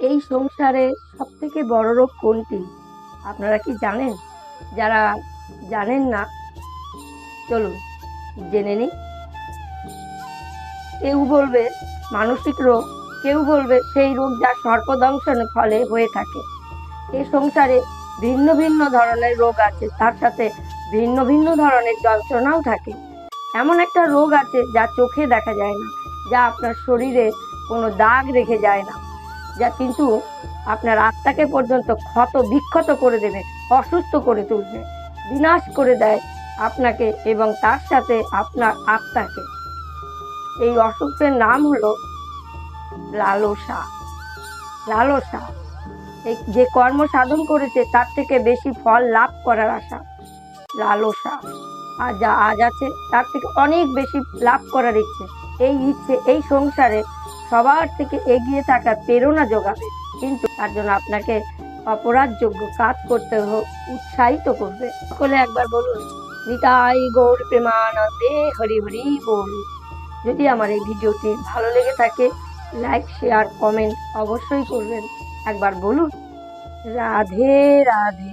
এই সংসারে সবথেকে বড় রোগ কোনটি আপনারা কি জানেন? যারা জানেন না, চলুন জেনে নিই। কেউ বলবে মানসিক রোগ, কেউ বলবে সেই রোগ যা সর্পদংশনের ফলে হয়ে থাকে। এই সংসারে ভিন্ন ভিন্ন ধরনের রোগ আছে, তার সাথে ভিন্ন ভিন্ন ধরনের যন্ত্রণাও থাকে। এমন একটা রোগ আছে যা চোখে দেখা যায় না, যা আপনার শরীরে কোনো দাগ রেখে যায় না, যা কিন্তু আপনার আত্মাকে পর্যন্ত ক্ষত বিক্ষত করে দেবে, অসুস্থ করে তুলবে, বিনাশ করে দেয় আপনাকে এবং তার সাথে আপনার আত্মাকে। এই অসুখের নাম হলো লালসা। লালসা এই যে কর্ম সাধন করেছে তার থেকে বেশি ফল লাভ করার আশা। লালসা আর যা আজ আছে তার থেকে অনেক বেশি লাভ করার ইচ্ছে। এই ইচ্ছে এই সংসারে সবার থেকে এগিয়ে থাকার প্রেরণা যোগাবে, কিন্তু তার জন্য আপনাকে অপরাধযোগ্য কাজ করতে উৎসাহিত করবে। সকলে একবার বলুন, নিতাই গৌর প্রেমানন্দে হরি হরি বল। যদি আমার এই ভিডিওটি ভালো লেগে থাকে, লাইক শেয়ার কমেন্ট অবশ্যই করবেন। একবার বলুন, রাধে রাধে।